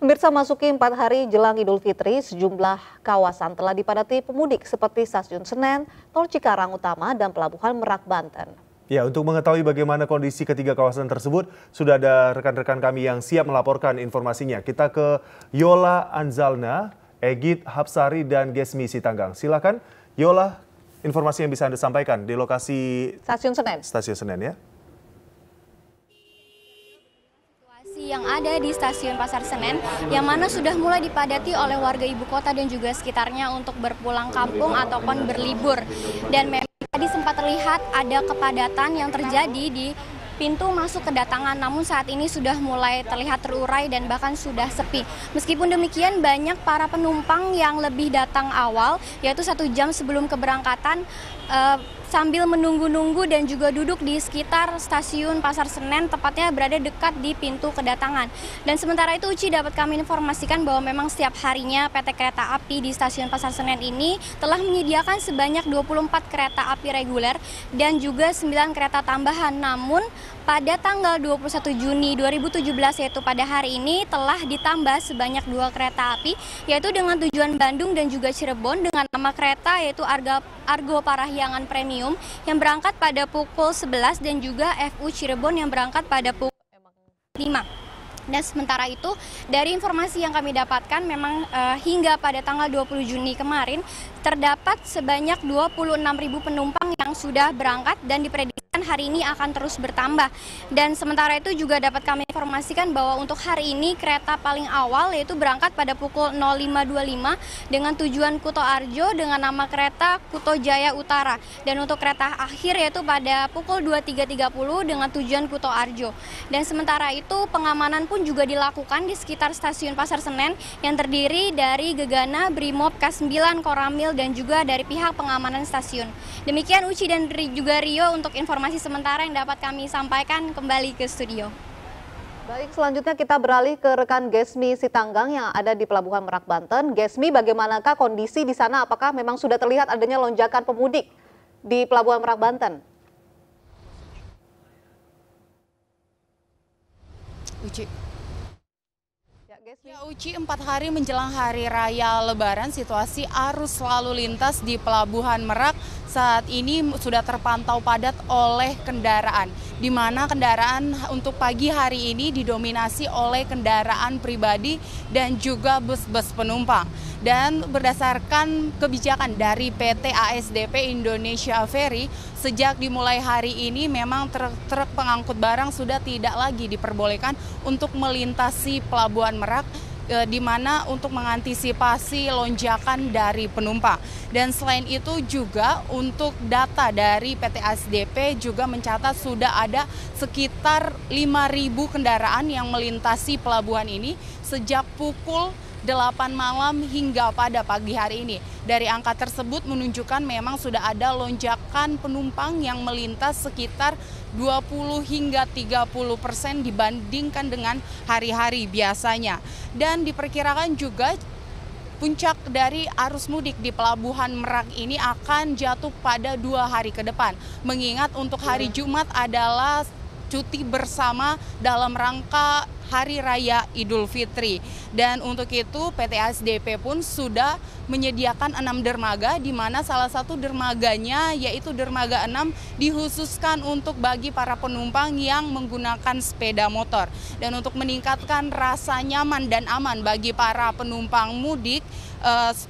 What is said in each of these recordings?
Pemirsa, masuki 4 hari jelang Idul Fitri, sejumlah kawasan telah dipadati pemudik seperti Stasiun Senen, Tol Cikarang Utama, dan Pelabuhan Merak, Banten. Ya, untuk mengetahui bagaimana kondisi ketiga kawasan tersebut, sudah ada rekan-rekan kami yang siap melaporkan informasinya. Kita ke Yola Anzalna, Egit Hapsari, dan Gesmi Sitanggang. Silakan, Yola, informasi yang bisa Anda sampaikan di lokasi Stasiun Senen. Stasiun Senen ya. Yang ada di Stasiun Pasar Senen, yang mana sudah mulai dipadati oleh warga ibu kota dan juga sekitarnya untuk berpulang kampung ataupun berlibur. Dan memang tadi sempat terlihat ada kepadatan yang terjadi di pintu masuk kedatangan, namun saat ini sudah mulai terlihat terurai dan bahkan sudah sepi. Meskipun demikian, banyak para penumpang yang lebih datang awal, yaitu 1 jam sebelum keberangkatan, sambil menunggu-nunggu dan juga duduk di sekitar Stasiun Pasar Senen, tepatnya berada dekat di pintu kedatangan. Dan sementara itu, Uci, dapat kami informasikan bahwa memang setiap harinya PT Kereta Api di Stasiun Pasar Senen ini telah menyediakan sebanyak 24 kereta api reguler dan juga 9 kereta tambahan. Namun pada tanggal 21 Juni 2017, yaitu pada hari ini, telah ditambah sebanyak 2 kereta api, yaitu dengan tujuan Bandung dan juga Cirebon dengan nama kereta yaitu Argo Parahyangan Premium yang berangkat pada pukul 11 dan juga FU Cirebon yang berangkat pada pukul 5. Dan sementara itu, dari informasi yang kami dapatkan, memang hingga pada tanggal 20 Juni kemarin terdapat sebanyak 26.000 penumpang yang sudah berangkat dan diprediksi hari ini akan terus bertambah. Dan sementara itu juga dapat kami informasikan bahwa untuk hari ini kereta paling awal yaitu berangkat pada pukul 05.25 dengan tujuan Kuto Arjo dengan nama kereta Kuto Jaya Utara. Dan untuk kereta akhir yaitu pada pukul 23.30 dengan tujuan Kuto Arjo. Dan sementara itu pengamanan pun juga dilakukan di sekitar Stasiun Pasar Senen yang terdiri dari Gegana, Brimob, K9, Koramil, dan juga dari pihak pengamanan stasiun. Demikian Uci dan juga Rio untuk informasi sementara yang dapat kami sampaikan. Kembali ke studio. Baik, selanjutnya kita beralih ke rekan Gesmi Sitanggang yang ada di Pelabuhan Merak, Banten. Gesmi, bagaimanakah kondisi di sana? Apakah memang sudah terlihat adanya lonjakan pemudik di Pelabuhan Merak, Banten? Uci. Ya, Uci, 4 hari menjelang Hari Raya Lebaran, situasi arus lalu lintas di Pelabuhan Merak saat ini sudah terpantau padat oleh kendaraan, di mana kendaraan untuk pagi hari ini didominasi oleh kendaraan pribadi dan juga bus-bus penumpang. Dan berdasarkan kebijakan dari PT ASDP Indonesia Ferry, sejak dimulai hari ini memang truk pengangkut barang sudah tidak lagi diperbolehkan untuk melintasi Pelabuhan Merak, di mana untuk mengantisipasi lonjakan dari penumpang. Dan selain itu juga untuk data dari PT ASDP juga mencatat sudah ada sekitar 5.000 kendaraan yang melintasi pelabuhan ini sejak pukul 8 malam hingga pada pagi hari ini. Dari angka tersebut menunjukkan memang sudah ada lonjakan penumpang yang melintas sekitar 20 hingga 30% dibandingkan dengan hari-hari biasanya. Dan diperkirakan juga puncak dari arus mudik di Pelabuhan Merak ini akan jatuh pada 2 hari ke depan. Mengingat untuk hari Jumat adalah cuti bersama dalam rangka Hari Raya Idul Fitri. Dan untuk itu PT ASDP pun sudah menyediakan 6 dermaga, di mana salah satu dermaganya yaitu dermaga 6 dikhususkan untuk bagi para penumpang yang menggunakan sepeda motor. Dan untuk meningkatkan rasa nyaman dan aman bagi para penumpang mudik,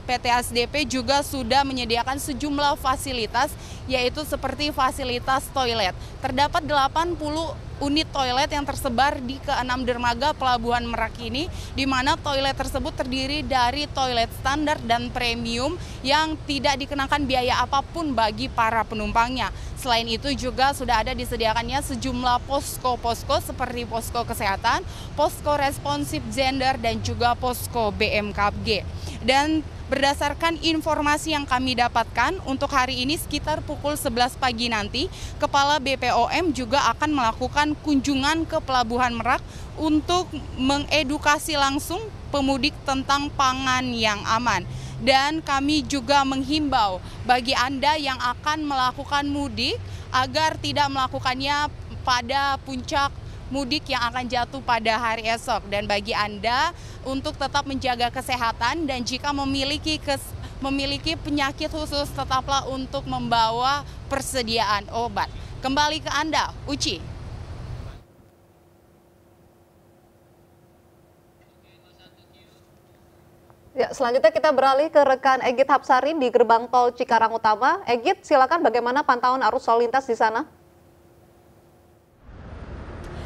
PT ASDP juga sudah menyediakan sejumlah fasilitas, yaitu seperti fasilitas toilet. Terdapat 80 unit toilet yang tersebar di ke-6 dermaga Pelabuhan Merak ini, di mana toilet tersebut terdiri dari toilet standar dan premium yang tidak dikenakan biaya apapun bagi para penumpangnya. Selain itu juga sudah ada disediakannya sejumlah posko-posko seperti posko kesehatan, posko responsif gender, dan juga posko BMKG. Dan berdasarkan informasi yang kami dapatkan, untuk hari ini sekitar pukul 11 pagi nanti, Kepala BPOM juga akan melakukan kunjungan ke Pelabuhan Merak untuk mengedukasi langsung pemudik tentang pangan yang aman. Dan kami juga menghimbau bagi Anda yang akan melakukan mudik agar tidak melakukannya pada puncak mudik yang akan jatuh pada hari esok. Dan bagi Anda untuk tetap menjaga kesehatan dan jika memiliki penyakit khusus tetaplah untuk membawa persediaan obat. Kembali ke Anda, Uci. Ya, selanjutnya kita beralih ke rekan Egit Hapsari di gerbang tol Cikarang Utama. Egit, silakan bagaimana pantauan arus lalu lintas di sana?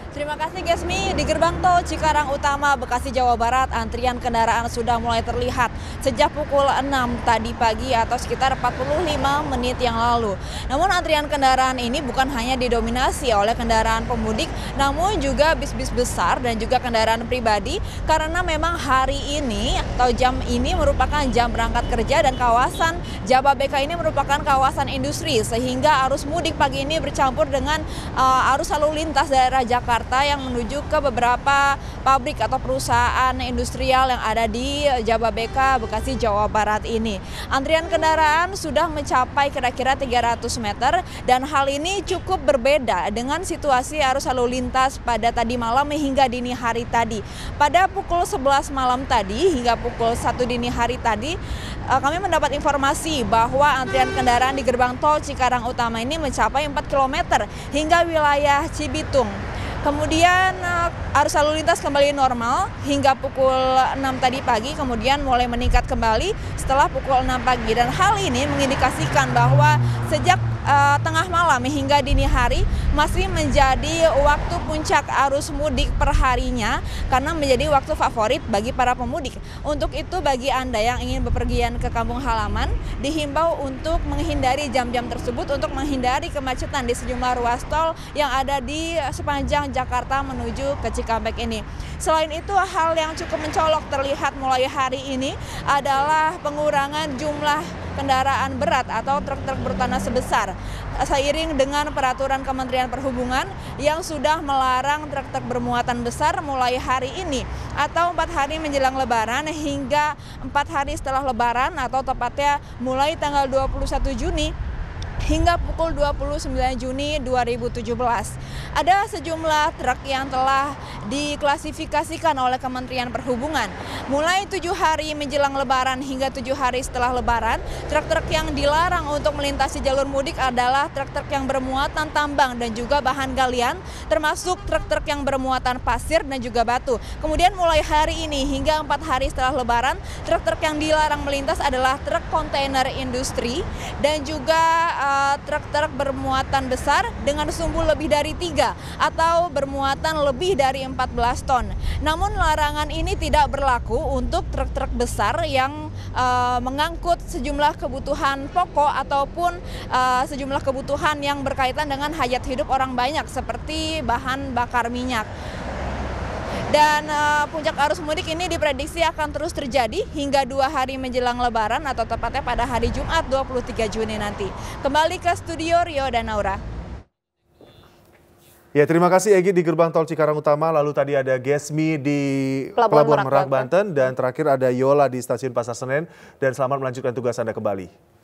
Terima kasih Gesmi. Di gerbang tol Cikarang Utama, Bekasi, Jawa Barat, antrian kendaraan sudah mulai terlihat sejak pukul 6 tadi pagi atau sekitar 45 menit yang lalu. Namun antrian kendaraan ini bukan hanya didominasi oleh kendaraan pemudik, namun juga bis-bis besar dan juga kendaraan pribadi karena memang hari ini atau jam ini merupakan jam berangkat kerja dan kawasan Jababeka ini merupakan kawasan industri sehingga arus mudik pagi ini bercampur dengan arus lalu lintas daerah Jakarta yang menuju ke beberapa pabrik atau perusahaan industrial yang ada di Jababeka, Bekasi, Jawa Barat ini. Antrian kendaraan sudah mencapai kira-kira 300 meter dan hal ini cukup berbeda dengan situasi arus lalu lintas pada tadi malam hingga dini hari tadi. Pada pukul 11 malam tadi hingga pukul 1 dini hari tadi, kami mendapat informasi bahwa antrian kendaraan di gerbang tol Cikarang Utama ini mencapai 4 km hingga wilayah Cibitung. Kemudian arus lalu lintas kembali normal hingga pukul 6 tadi pagi, kemudian mulai meningkat kembali setelah pukul 6 pagi. Dan hal ini mengindikasikan bahwa sejak tengah malam hingga dini hari masih menjadi waktu puncak arus mudik perharinya karena menjadi waktu favorit bagi para pemudik. Untuk itu bagi Anda yang ingin bepergian ke kampung halaman dihimbau untuk menghindari jam-jam tersebut untuk menghindari kemacetan di sejumlah ruas tol yang ada di sepanjang Jakarta menuju ke Cikampek ini. Selain itu hal yang cukup mencolok terlihat mulai hari ini adalah pengurangan jumlah kendaraan berat atau truk-truk bertona sebesar seiring dengan peraturan Kementerian Perhubungan yang sudah melarang truk-truk bermuatan besar mulai hari ini atau 4 hari menjelang Lebaran hingga 4 hari setelah Lebaran atau tepatnya mulai tanggal 21 Juni hingga pukul 29 Juni 2017. Ada sejumlah truk yang telah diklasifikasikan oleh Kementerian Perhubungan. Mulai 7 hari menjelang Lebaran hingga 7 hari setelah Lebaran, truk-truk yang dilarang untuk melintasi jalur mudik adalah truk-truk yang bermuatan tambang dan juga bahan galian, termasuk truk-truk yang bermuatan pasir dan juga batu. Kemudian mulai hari ini hingga 4 hari setelah Lebaran, truk-truk yang dilarang melintas adalah truk kontainer industri dan juga truk-truk bermuatan besar dengan sumbu lebih dari 3 atau bermuatan lebih dari 14 ton. Namun larangan ini tidak berlaku untuk truk-truk besar yang mengangkut sejumlah kebutuhan pokok ataupun sejumlah kebutuhan yang berkaitan dengan hajat hidup orang banyak seperti bahan bakar minyak. Dan puncak arus mudik ini diprediksi akan terus terjadi hingga 2 hari menjelang Lebaran atau tepatnya pada hari Jumat 23 Juni nanti. Kembali ke studio Rio dan Naura. Ya, terima kasih Egy di gerbang tol Cikarang Utama. Lalu tadi ada Gesmi di Pelabuhan Merak Banten dan terakhir ada Yola di stasiun Pasar Senen. Dan selamat melanjutkan tugas Anda kembali.